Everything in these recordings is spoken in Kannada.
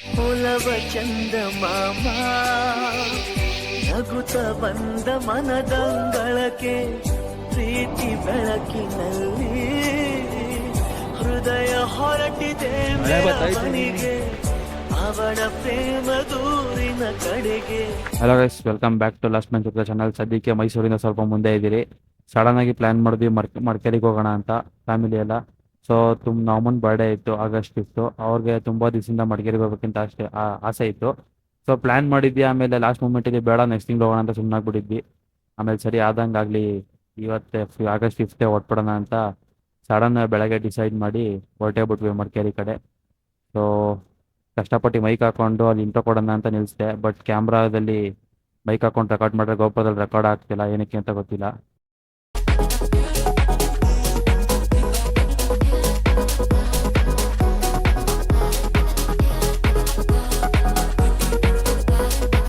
ಒಲವ ಚಂದ ಮಾಮ ನಗುತ್ತ ಬಂದ ಮನದಂಗಳಕ್ಕೆ ಪ್ರೀತಿ ಬೆಳಕಿನಲ್ಲಿ ಹೃದಯ ಹೊರಟಿದೆ ಮನೆಗೆ ಅವಳ ಪ್ರೇಮ ದೂರಿನ ಕಡೆಗೆ. Hello guys, welcome back to Last Man ಚಿತ್ರ ಚಾನಲ್. ಸದ್ಯಕ್ಕೆ ಮೈಸೂರಿಂದ ಸ್ವಲ್ಪ ಮುಂದೆ ಇದ್ದೀರಿ. ಸಡನ್ ಆಗಿ ಪ್ಲಾನ್ ಮಾಡಿದ್ವಿ ಮಡಿಕೇರಿಗೆ ಹೋಗೋಣ ಅಂತ ಫ್ಯಾಮಿಲಿ ಎಲ್ಲ. ಸೊ ನಮ್ಮ ಅಮ್ಮನ ಬರ್ಡೇ ಇತ್ತು ಆಗಸ್ಟ್ 5. ಅವ್ರಿಗೆ ತುಂಬ ದಿವಸದಿಂದ ಮಡಿಕೇರಿಗೆ ಹೋಗ್ಬೇಕಂತ ಅಷ್ಟೇ ಆಸೆ ಇತ್ತು. ಸೊ ಪ್ಲ್ಯಾನ್ ಮಾಡಿದ್ವಿ. ಆಮೇಲೆ ಲಾಸ್ಟ್ ಮೂಮೆಂಟಿಗೆ ಬೇಡ ನೆಕ್ಸ್ಟ್ ತಿಂಗಳು ಹೋಗೋಣ ಅಂತ ಸುಮ್ಮನಾಗ್ಬಿಟ್ಟಿದ್ವಿ. ಆಮೇಲೆ ಸರಿ ಆದಂಗಾಗಲಿ ಇವತ್ತೇ ಆಗಸ್ಟ್ 5 ಹೊಟ್ಬಿಡೋಣ ಅಂತ ಸಡನ್ ಬೆಳಗ್ಗೆ ಡಿಸೈಡ್ ಮಾಡಿ ಹೊರಟೇ ಬಿಟ್ವಿ ಮಡಿಕೇರಿ ಕಡೆ. ಸೊ ಕಷ್ಟಪಟ್ಟು ಮೈಕ್ ಹಾಕೊಂಡು ಅಲ್ಲಿ ಇಂಟ್ರೋ ಕೊಡೋಣ ಅಂತ ನಿಲ್ಲಿಸಿದೆ. ಬಟ್ ಕ್ಯಾಮ್ರಾದಲ್ಲಿ ಮೈಕ್ ಹಾಕೊಂಡು ರೆಕಾರ್ಡ್ ಮಾಡಿದ್ರೆ ಗೋಪುರದಲ್ಲಿ ರೆಕಾರ್ಡ್ ಆಗ್ತಿಲ್ಲ, ಏನಕ್ಕೆ ಅಂತ ಗೊತ್ತಿಲ್ಲ.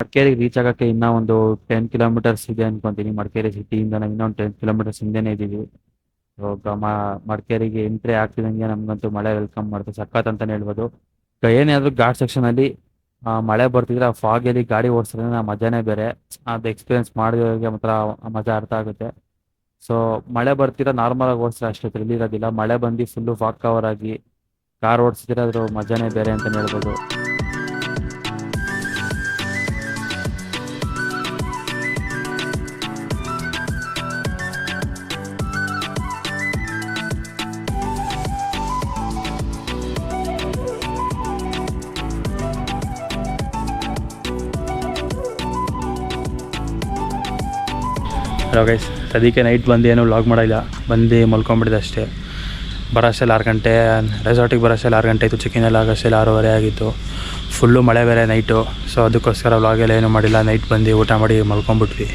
ಮಡಿಕೇರಿಗೆ ರೀಚ್ ಆಗೋಕ್ಕೆ ಇನ್ನೂ ಒಂದು 10 ಕಿಲೋಮೀಟರ್ಸ್ ಇದೆ ಅನ್ಕೊಂತೀನಿ. ಮಡಿಕೇರಿ ಸಿಟಿಯಿಂದ ನಾವು ಇನ್ನೊಂದು 10 ಕಿಲೋಮೀಟರ್ಸ್ ಹಿಂದೆನೇ ಇದ್ದೀವಿ. ಮಡಿಕೇರಿಗೆ ಎಂಟ್ರಿ ಆಗ್ತಿದಂಗೆ ನಮಗಂತೂ ಮಳೆ ವೆಲ್ಕಮ್ ಮಾಡ್ತೀವಿ, ಸಖತ್ ಅಂತಲೇ ಹೇಳ್ಬೋದು. ಏನಾದರೂ ಘಾಟ್ ಸೆಕ್ಷನಲ್ಲಿ ಮಳೆ ಬರ್ತಿದ್ರೆ ಆ ಫಾಗಲ್ಲಿ ಗಾಡಿ ಓಡಿಸಿದ್ರೆ ಆ ಮಜಾನೇ ಬೇರೆ. ಅದು ಎಕ್ಸ್ಪೀರಿಯೆನ್ಸ್ ಮಾಡಿದವ್ರಿಗೆ ಮಾತ್ರ ಆ ಮಜಾ ಅರ್ಥ ಆಗುತ್ತೆ. ಸೊ ಮಳೆ ಬರ್ತಿರೋ ನಾರ್ಮಲಾಗಿ ಓಡಿಸಿದ್ರೆ ಅಷ್ಟು ಥ್ರಿಲ್ ಇರೋದಿಲ್ಲ. ಮಳೆ ಬಂದು ಫುಲ್ಲು ಫಾಗ್ ಕವರ್ ಆಗಿ ಕಾರ್ ಓಡಿಸಿದ್ರೆ ಅದ್ರ ಮಜಾನೇ ಬೇರೆ ಅಂತಲೇ ಹೇಳ್ಬೋದು. ಹಲೋ ಗೈಸ್, ಸದ್ಯಕ್ಕೆ ನೈಟ್ ಬಂದು ಏನೂ ವ್ಲಾಗ್ ಮಾಡಿಲ್ಲ. ಬಂದು ಮಲ್ಕೊಂಬಿಟ್ಟಿದೆ ಅಷ್ಟೇ. ಬರೋಷ್ಟೆಲ್ಲ 6 ಗಂಟೆ, ರೆಸಾರ್ಟಿಗೆ ಬರೋಷ್ಟೆಲ್ಲ 6 ಗಂಟೆ ಆಯಿತು. ಚೆಕ್ಕಿನೆಲ್ಲ ಆಗೋಷ್ಟೆಲ್ಲ 6:30 ಆಗಿತ್ತು. ಫುಲ್ಲು ಮಳೆ ಬೇರೆ ನೈಟು. ಸೊ ಅದಕ್ಕೋಸ್ಕರ ವ್ಲಾಗೆಲ್ಲ ಏನೂ ಮಾಡಿಲ್ಲ. ನೈಟ್ ಬಂದು ಊಟ ಮಾಡಿ ಮಲ್ಕೊಂಬಿಟ್ವಿ.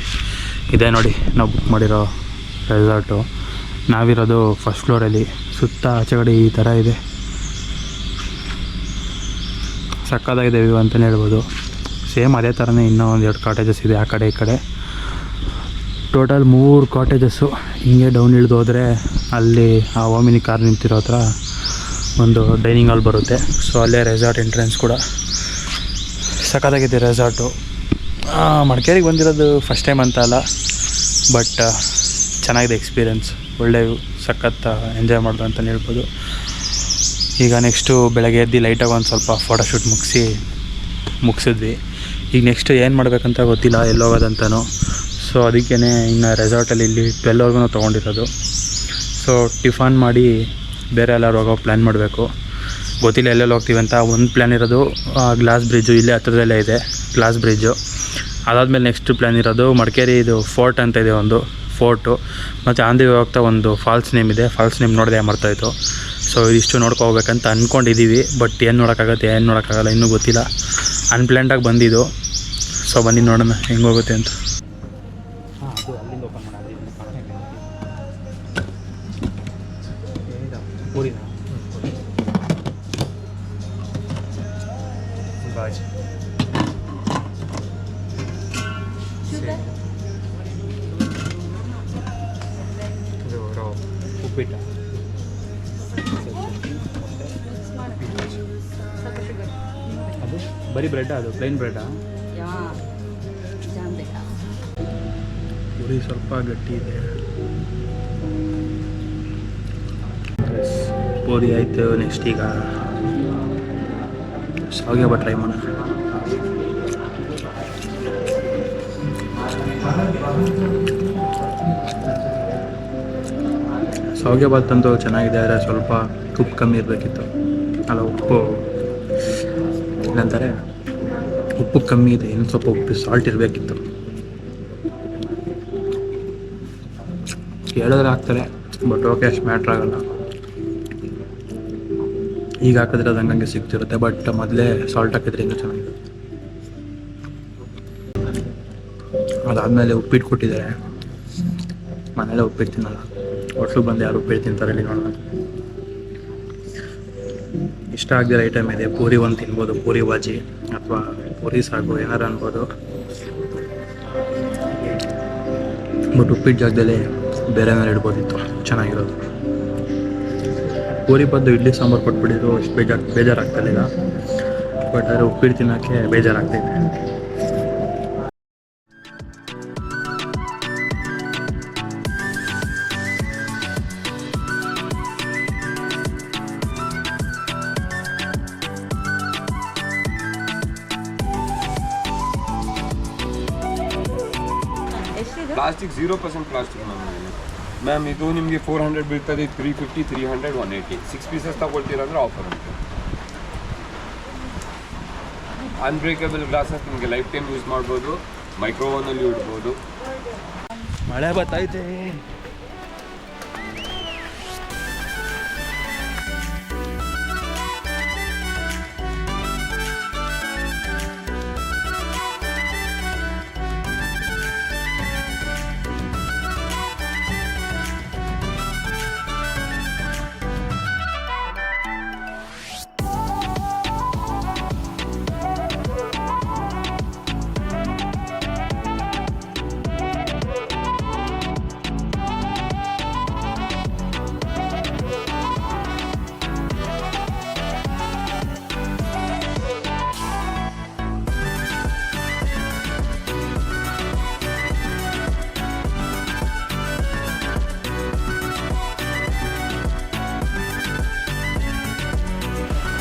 ಇದೇ ನೋಡಿ ನಾವು ಬುಕ್ ಮಾಡಿರೋ ರೆಸಾರ್ಟು. ನಾವಿರೋದು ಫಸ್ಟ್ ಫ್ಲೋರಲ್ಲಿ. ಸುತ್ತ ಆಚೆಗಡೆ ಈ ಥರ ಇದೆ, ಸಕ್ಕತ್ತಾಗಿದೆ ವ್ಯೂ ಅಂತಲೇ ಹೇಳ್ಬೋದು. ಸೇಮ್ ಅದೇ ಥರನೇ ಇನ್ನೂ ಒಂದು 2 ಕಾಟೇಜಸ್ ಇದೆ ಆ ಕಡೆ ಈ ಕಡೆ. Total 3 cottages. ಹಿಂಗೆ ಡೌನ್ ಇಳಿದು ಹೋದರೆ ಅಲ್ಲಿ ಆ ಓಮಿನಿ ಕಾರ್ ನಿಂತಿರೋ ಹತ್ರ ಒಂದು ಡೈನಿಂಗ್ ಹಾಲ್ ಬರುತ್ತೆ. ಸೊ ಅಲ್ಲೇ ರೆಸಾರ್ಟ್ ಎಂಟ್ರೆನ್ಸ್ ಕೂಡ. ಸಖತ್ತಾಗಿದೆ ರೆಸಾರ್ಟು. ಮಡಿಕೇರಿಗೆ ಬಂದಿರೋದು ಫಸ್ಟ್ ಟೈಮ್ ಅಂತ ಅಲ್ಲ, ಬಟ್ ಚೆನ್ನಾಗಿದೆ ಎಕ್ಸ್ಪೀರಿಯೆನ್ಸ್. ಒಳ್ಳೆ ಸಖತ್ ಎಂಜಾಯ್ ಮಾಡೋದು ಅಂತಲೇ ಹೇಳ್ಬೋದು. ಈಗ ನೆಕ್ಸ್ಟು ಬೆಳಗ್ಗೆ ಎದ್ದು ಲೈಟಾಗಿ ಒಂದು ಸ್ವಲ್ಪ ಫೋಟೋಶೂಟ್ ಮುಗಿಸಿದ್ವಿ. ಈಗ ನೆಕ್ಸ್ಟ್ ಏನು ಮಾಡಬೇಕಂತ ಗೊತ್ತಿಲ್ಲ, ಎಲ್ಲೋಗೋದಂತನೂ. ಸೊ ಅದಕ್ಕೇ ಇನ್ನು ರೆಸಾರ್ಟಲ್ಲಿ ಇಲ್ಲಿ 12ವರೆಗೂ ತೊಗೊಂಡಿರೋದು. ಸೊ ಟಿಫನ್ ಮಾಡಿ ಬೇರೆ ಎಲ್ಲರೂ ಹೋಗೋ ಪ್ಲ್ಯಾನ್ ಮಾಡಬೇಕು. ಗೊತ್ತಿಲ್ಲ ಎಲ್ಲೆಲ್ಲಿ ಹೋಗ್ತೀವಿ ಅಂತ. ಒಂದು ಪ್ಲ್ಯಾನ್ ಇರೋದು ಗ್ಲಾಸ್ ಬ್ರಿಡ್ಜು, ಇಲ್ಲೇ ಹತ್ರದಲ್ಲೇ ಇದೆ ಗ್ಲಾಸ್ ಬ್ರಿಡ್ಜು. ಅದಾದಮೇಲೆ ನೆಕ್ಸ್ಟ್ ಪ್ಲ್ಯಾನ್ ಇರೋದು ಮಡಿಕೇರಿ ಇದು ಫೋರ್ಟ್ ಅಂತ ಇದೆ, ಒಂದು ಫೋರ್ಟು. ಮತ್ತು ಆಂಧ್ರ ಹೋಗ್ತಾ ಒಂದು ಫಾಲ್ಸ್ ನೇಮ್ ಇದೆ. ಫಾಲ್ಸ್ ನೇಮ್ ನೋಡಿದೆ ಮರ್ತಾಯಿತು. ಸೊ ಇದಿಷ್ಟು ನೋಡ್ಕೋಬೇಕಂತ ಅಂದ್ಕೊಂಡಿದ್ದೀವಿ. ಬಟ್ ಏನು ನೋಡೋಕ್ಕಾಗಲ್ಲ ಇನ್ನೂ ಗೊತ್ತಿಲ್ಲ. ಅನ್ಪ್ಲ್ಯಾನ್ಡಾಗಿ ಬಂದಿದ್ದು. ಸೊ ಬನ್ನಿ ನೋಡೋಣ ಹೆಂಗೆ ಹೋಗುತ್ತೆ ಅಂತ. ಉಪ್ಪಿಟ್ಟ ಅದು ಬರೀ ಬ್ರೆಡ್, ಅದು ಪ್ಲೈನ್ ಬ್ರೆಡ್ಡಾ? ಪೂರಿ ಸ್ವಲ್ಪ ಗಟ್ಟಿ ಇದೆ. ಪೂರಿ ಆಯಿತು. ನೆಕ್ಸ್ಟ್ ಈಗ ಶಾವಿಗೆ ಬಾತ್ ಟ್ರೈ ಮಾಡೋಣ. ಶಾವಿಗೆ ಬಾತ್ ಅಂತೂ ಚೆನ್ನಾಗಿದೆ, ಆದರೆ ಸ್ವಲ್ಪ ಉಪ್ಪು ಕಮ್ಮಿ ಇರಬೇಕಿತ್ತು. ಅಲ್ಲ, ಉಪ್ಪು ಏನಂತಾರೆ, ಉಪ್ಪು ಕಮ್ಮಿ ಇದೆ. ಇನ್ನು ಸ್ವಲ್ಪ ಉಪ್ಪು ಸಾಲ್ಟ್ ಇರಬೇಕಿತ್ತು. ಹೇಳಿದ್ರೆ ಹಾಕ್ತಾರೆ, ಬಟ್ ಓಕೆ, ಅಷ್ಟು ಮ್ಯಾಟ್ರ್ ಆಗೋಲ್ಲ. ಈಗ ಹಾಕಿದ್ರೆ ಅದು ಹಂಗಂಗೆ ಸಿಗ್ತಿರುತ್ತೆ. ಬಟ್ ಮೊದಲೇ ಸಾಲ್ಟ್ ಹಾಕಿದ್ರೆ ಇನ್ನೂ ಚೆನ್ನಾಗಿದೆ. ಅದಾದಮೇಲೆ ಉಪ್ಪಿಟ್ಟು ಕೊಟ್ಟಿದ್ದಾರೆ. ಮನೇಲೆ ಉಪ್ಪಿಟ್ಟು ತಿನ್ನಲ್ಲ, ಹೋಟ್ಲಿಗೆ ಬಂದು ಯಾರು ಉಪ್ಪಿಟ್ಟು ತಿಂತಾರೆ ಇಲ್ಲಿ ನೋಡೋಣ. ಇಷ್ಟ ಆಗದಿರೋ ಐಟಮ್ ಇದೆ. ಪೂರಿ ಒಂದು ತಿನ್ಬೋದು, ಪೂರಿ ಬಾಜಿ ಅಥವಾ ಪೂರಿ ಸಾಗು ಏನಾರು ಅನ್ಬೋದು. ಬಟ್ ಉಪ್ಪಿಟ್ಟು ಜಾಗದಲ್ಲಿ ಬೇರೆ ಏನಾರು ಇಡ್ಬೋದಿತ್ತು, ಚೆನ್ನಾಗಿರೋದು. ಪೂರಿ ಬದ್ದು ಇಡ್ಲಿ ಸಾಂಬಾರು ಕೊಟ್ಬಿಟ್ಟಿದ್ರು, ಅಷ್ಟು ಬೇಜಾರಾಗ್ತಾಯಿಲ್ಲ. ಬಟ್ ಆದರೆ ಉಪ್ಪಿಟ್ಟು ತಿನ್ನೋಕ್ಕೆ ಬೇಜಾರಾಗ್ತೈತೆ. ಪ್ಲಾಸ್ಟಿಕ್ 0% ಪ್ಲಾಸ್ಟಿಕ್ ಮ್ಯಾಮ್ ಇದು ನಿಮಗೆ 400 ಬೀಳ್ತದೆ, 350, 300, 180. 6 ಪೀಸಸ್ ತಗೊಳ್ತೀರಂದ್ರೆ ಆಫರ್ ಉಂಟು. ಅನ್ಬ್ರೇಕಬಲ್ ಗ್ಲಾಸಸ್ ನಿಮಗೆ ಲೈಫ್ ಟೈಮ್ ಯೂಸ್ ಮಾಡ್ಬೋದು, ಮೈಕ್ರೋವನಲ್ಲಿ ಇಡ್ಬೋದು. ಮಳೆ ಬರ್ತೈತೆ.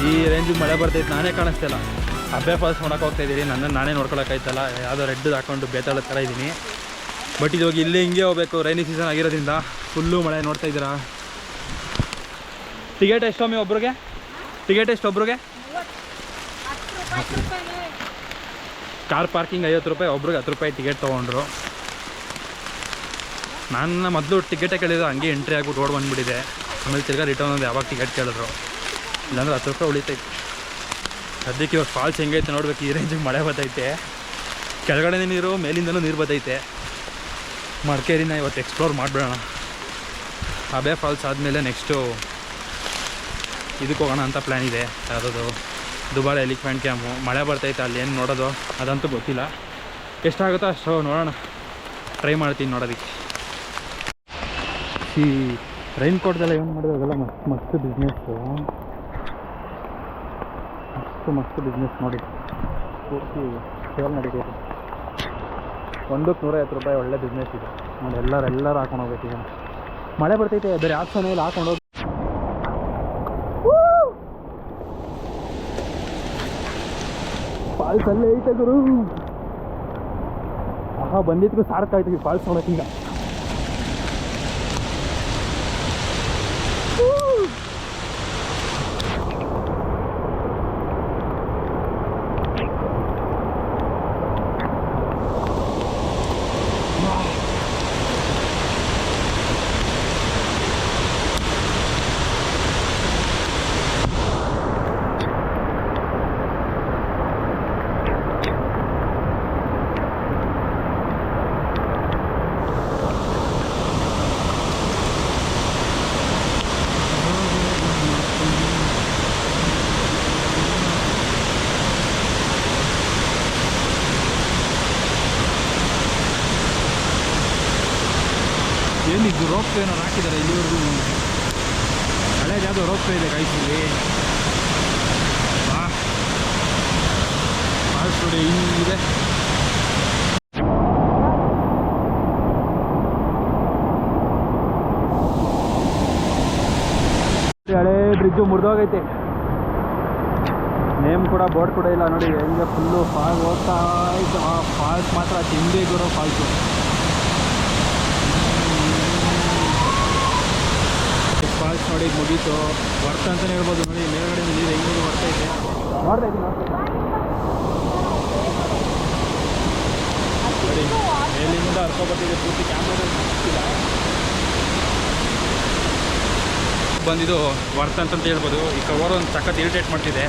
ಈ ರೇಂಜಿಗೆ ಮಳೆ ಬರ್ತೈತೆ, ನಾನೇ ಕಾಣಿಸ್ತಿಲ್ಲ. ಅಬ್ಬೆ ಫಾಲ್ಸ್ ನೋಡೋಕೆ ಹೋಗ್ತಾ ಇದ್ದೀನಿ, ನನ್ನನ್ನು ನಾನೇ ನೋಡ್ಕೊಳಕ್ಕಾಯ್ತಲ್ಲ. ಯಾವುದೋ ರೆಡ್ ಹಾಕೊಂಡು ಬೇತಾಳ ಥರ ಇದ್ದೀನಿ. ಬಟ್ ಇದು ಹೋಗಿ ಇಲ್ಲೇ ಹಿಂಗೆ ಹೋಗ್ಬೇಕು, ರೈನಿ ಸೀಸನ್ ಆಗಿರೋದ್ರಿಂದ ಫುಲ್ಲು ಮಳೆ. ನೋಡ್ತಾ ಇದ್ದೀರಾ. ಟಿಕೆಟ್ ಎಷ್ಟೊಮ್ಮೆ ಒಬ್ರಿಗೆ? ಟಿಕೆಟ್ ಎಷ್ಟು ಒಬ್ರಿಗೆ? ಕಾರ್ ಪಾರ್ಕಿಂಗ್ 50 ರೂಪಾಯಿ, ಒಬ್ರಿಗೆ 10 ರೂಪಾಯಿ ಟಿಕೆಟ್ ತೊಗೊಂಡ್ರು. ನಾನು ಮೊದಲು ಟಿಕೆಟೇ ಕೇಳಿದ್ರು, ಹಂಗೆ ಎಂಟ್ರಿ ಆಗ್ಬಿಟ್ಟು ಓಡ್ ಬಂದುಬಿಟ್ಟಿದೆ. ಆಮೇಲೆ ತಿರ್ಗಾ ರಿಟರ್ನ್ ಒಂದು ಯಾವಾಗ ಟಿಕೆಟ್ ಕೇಳಿದ್ರು, ಇಲ್ಲಾಂದ್ರೆ 10 ರೂಪಾಯಿ ಉಳಿತೈತೆ. ಸದ್ಯಕ್ಕೆ ಇವಾಗ ಫಾಲ್ಸ್ ಹೆಂಗೈತೆ ನೋಡ್ಬೇಕು. ಈ ರೇಂಜಿಗೆ ಮಳೆ ಬರ್ತೈತೆ, ಕೆಳಗಡೆ ನೀರು, ಮೇಲಿಂದನೂ ನೀರು ಬರ್ತೈತೆ. ಮಡಿಕೇರಿನ ಇವತ್ತು ಎಕ್ಸ್ಪ್ಲೋರ್ ಮಾಡಿಬಿಡೋಣ. ಅಬೆ ಫಾಲ್ಸ್ ಆದಮೇಲೆ ನೆಕ್ಸ್ಟು ಇದಕ್ಕೆ ಹೋಗೋಣ ಅಂತ ಪ್ಲ್ಯಾನ್ ಇದೆ. ಯಾವುದದು ದುಬಾರಿ ಎಲಿಫೆಂಟ್ ಕ್ಯಾಂಪು. ಮಳೆ ಬರ್ತೈತೆ, ಅಲ್ಲಿ ಏನು ನೋಡೋದು ಅದಂತೂ ಗೊತ್ತಿಲ್ಲ. ಎಷ್ಟಾಗುತ್ತೋ ಅಷ್ಟು ನೋಡೋಣ, ಟ್ರೈ ಮಾಡ್ತೀನಿ ನೋಡೋದಕ್ಕೆ. ಈ ರೈನ್ ಕೋಟ್ದೆಲ್ಲ ಏನು ಮಾಡಿದ್ರೆ ಅದೆಲ್ಲ ಮಸ್ತ್ ಬಿಸ್ನೆಸ್ಸು, ಮಸ್ತ್ ಬಿಸ್ನೆಸ್ ನೋಡಿ. ಪೂರ್ತಿ ಸೇಲ್ ನಡೀತೈತೆ. ಒಂದಕ್ಕೆ 150 ರೂಪಾಯಿ ಒಳ್ಳೆ ಬಿಸ್ನೆಸ್ ಇದೆ ನೋಡಿ. ಎಲ್ಲರೂ ಹಾಕೊಂಡು ಹೋಗ್ಬೇಕು. ಈಗ ಮಳೆ ಬರ್ತೈತೆ, ಬೇರೆ ಆಪ್ಷನ್ ಇಲ್ಲ, ಹಾಕೊಂಡು ಹೋಗಿ. ಫಾಲ್ಸ್ ಅಲ್ಲೇ ಐತೆ ಗುರು. ಬಂದಿದ್ಗೂ ಸಾರ್ಕಾಯ್ತು ಈ ಫಾಲ್ಸ್ ನೋಡೋಕೆ. ಈಗ ಏನಿದ್ದು ರೋಪ್ ಏನೋ ಹಾಕಿದ್ದಾರೆ ಇಲ್ಲಿವರೆಗೂ. ಹಳೇದು ಯಾವುದೋ ರೋಪ್ ಇದೆ ಕಾಯಿಸಲ್ಲಿ. ಫಾಲ್ಸ್ ನೋಡಿ ಹಿಂಗಿದೆ. ಹಳೇ ಬ್ರಿಡ್ಜು ಮುರಿದೋಗೈತೆ. ನೇಮ್ ಕೂಡ ಬೋರ್ಡ್ ಕೂಡ ಇಲ್ಲ ನೋಡಿ. ಹೆಂಗೆ ಫುಲ್ಲು ಫಾಲ್ಸ್ ಹೋಗ್ತಾ ಇತ್ತು. ಆ ಫಾಲ್ಸ್ ಮಾತ್ರ ತಿಂಡಿಗಿರೋ ಫಾಲ್ಸು. ಫಾಲ್ಸ್ ನೋಡಿ ಮುಗೀತು. ವರ್ತ್ ಅಂತಲೇ ಹೇಳ್ಬೋದು ನೋಡಿ. ಮೇಲ್ಗಡೆ ನೀರು ಹೆಂಗೆ ಬರ್ತೈತೆ ನೋಡ್ತಾ ಇದ್ದೀನಿ ನೋಡಿ. ಮೇಲಿಂದ ಹರ್ಕೊಬರ್ತಿದೆ ಪೂರ್ತಿ. ಕ್ಯಾಮ್ರಾ ಬಂದಿದ್ದು ವರ್ತ್ ಅಂತಂತ ಹೇಳ್ಬೋದು. ಈ ಕವರ್ ಒಂದು ಸಖತ್ ಇರಿಟೇಟ್ ಮಾಡ್ತಿದೆ.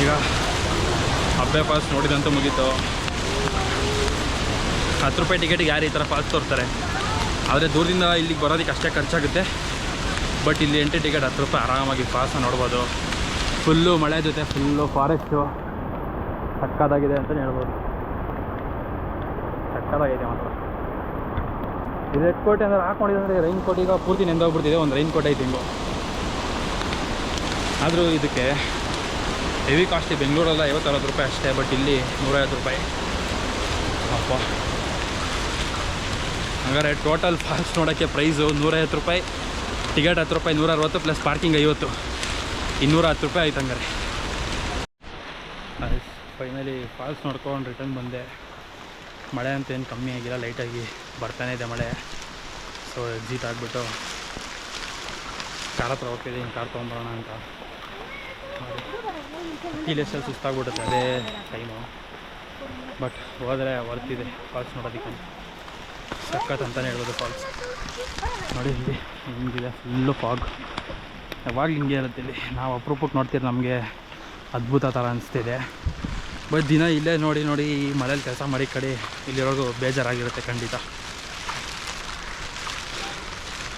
ಈಗ ಅಬ್ಬೆ ಫಾಲ್ಸ್ ನೋಡಿದಂತೂ ಮುಗೀತು. 10 ರೂಪಾಯಿ ಟಿಕೆಟಿಗೆ ಯಾರು ಈ ಥರ ಫಾಲ್ಸ್ ತೋರ್ತಾರೆ. ಆದರೆ ದೂರದಿಂದ ಇಲ್ಲಿಗೆ ಬರೋದಕ್ಕೆ ಅಷ್ಟೇ ಖರ್ಚಾಗುತ್ತೆ. ಬಟ್ ಇಲ್ಲಿ ಎಂಟ್ರಿ ಟಿಕೆಟ್ 10 ರೂಪಾಯಿ, ಆರಾಮಾಗಿ ಫಾಲ್ಸ್ನ ನೋಡ್ಬೋದು. ಫುಲ್ಲು ಮಳೆ ಜೊತೆ ಫುಲ್ಲು ಫಾರೆಸ್ಟು ಸಕ್ಕತ್ತಾಗಿದೆ ಅಂತಲೇ ಹೇಳ್ಬೋದು. ಸಕ್ಕತ್ತಾಗಿದೆ ಮಾತ್ರ. ಇದು ರೆಡ್ ಕೋಟ್ ಅಂದರೆ ಹಾಕೊಂಡಿದ್ರೆ ರೈನ್ ಕೋಟ್ ಈಗ ಪೂರ್ತಿ ನೆಂದೋಗ್ಬಿಡ್ತಿದೆ. ಒಂದು ರೈನ್ ಕೋಟ್ ಐತಿ ಹಿಂಗು. ಆದರೂ ಇದಕ್ಕೆ ಹೆವಿ ಕಾಸ್ಟ್ಲಿ. ಬೆಂಗಳೂರಲ್ಲ 50-60 ರೂಪಾಯಿ ಅಷ್ಟೇ, ಬಟ್ ಇಲ್ಲಿ 150 ರೂಪಾಯಿ. ಅಪ್ಪ, ಹಂಗಾರೆ ಟೋಟಲ್ ಫಾಲ್ಸ್ ನೋಡೋಕ್ಕೆ ಪ್ರೈಸು 150 ರೂಪಾಯಿ, ಟಿಕೆಟ್ 10 ರೂಪಾಯಿ, 160 ಪ್ಲಸ್ ಪಾರ್ಕಿಂಗ್ 50, 210 ರೂಪಾಯಿ ಆಯ್ತು. ಹಂಗಾರೆ ಫೈನಲಿ ಫಾಲ್ಸ್ ನೋಡ್ಕೊಂಡು ರಿಟರ್ನ್ ಬಂದೆ. ಮಳೆ ಅಂತ ಏನು ಕಮ್ಮಿ ಆಗಿಲ್ಲ, ಲೈಟಾಗಿ ಬರ್ತಾನೆ ಇದೆ ಮಳೆ. ಸೊ ಎಕ್ಸಿಟ್ ಆಗಿಬಿಟ್ಟು ಕಾರ್ ಹತ್ರ ಹೋಗ್ತಿದ್ದೀನಿ, ಕಾರ್ ತೊಗೊಂಬರೋಣ ಅಂತ. ಇಲ್ಲೆಷ್ಟಲ್ಲಿ ಸುಸ್ತಾಗ್ಬಿಡುತ್ತೆ ಅದೇ ಟೈಮು, ಬಟ್ ಹೋದರೆ ವರ್ತಿದೆ ಫಾಲ್ಸ್ ನೋಡೋದಕ್ಕೆ. ಸಖತ್ ಅಂತಲೇ ಹೇಳ್ಬೋದು ಫಾಲ್ಸ್. ನೋಡಿ ಇಲ್ಲಿ ಹಿಂಗಿದೆ, ಫುಲ್ಲು ಫಾಗ್. ಯಾವಾಗಲೂ ಹಿಂಗೆ ಇರುತ್ತೆ ಇಲ್ಲಿ. ನಾವು ಅಪರೂಪಕ್ಕೆ ನೋಡ್ತೀರಿ, ನಮಗೆ ಅದ್ಭುತ ಥರ ಅನಿಸ್ತಿದೆ. ಬಟ್ ದಿನ ಇಲ್ಲೇ ನೋಡಿ ನೋಡಿ ಈ ಮನೇಲಿ ಕೆಲಸ ಮಾಡಿ ಕಡೆ ಇಲ್ಲಿರೋದು ಬೇಜಾರಾಗಿರುತ್ತೆ ಖಂಡಿತ.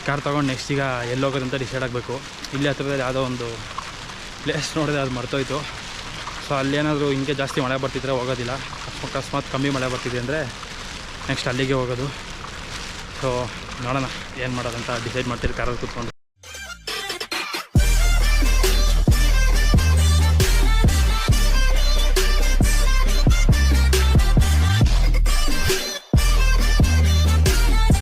ಕಾರ್ ತೊಗೊಂಡು ನೆಕ್ಸ್ಟ್ ಈಗ ಎಲ್ಲೋಗೋದಂತ ಡಿಸೈಡ್ ಆಗಬೇಕು. ಇಲ್ಲಿ ಹತ್ರದಲ್ಲಿ ಯಾವುದೋ ಒಂದು ಪ್ಲೇಸ್ ನೋಡಿದ್ರೆ ಅದು ಮರ್ತೋಯ್ತು. ಸೊ ಅಲ್ಲೇನಾದರೂ ಹಿಂಗೆ ಜಾಸ್ತಿ ಮಳೆ ಬರ್ತಿದ್ರೆ ಹೋಗೋದಿಲ್ಲ. ಅಕಸ್ಮಾತ್ ಕಮ್ಮಿ ಮಳೆ ಬರ್ತಿದೆ ಅಂದರೆ ನೆಕ್ಸ್ಟ್ ಅಲ್ಲಿಗೆ ಹೋಗೋದು. ಸೊ ನೋಡೋಣ ಏನು ಮಾಡೋದಂತ ಡಿಸೈಡ್ ಮಾಡ್ತೀರಿ ಕಾರಲ್ಲಿ ಕೂತ್ಕೊಂಡು.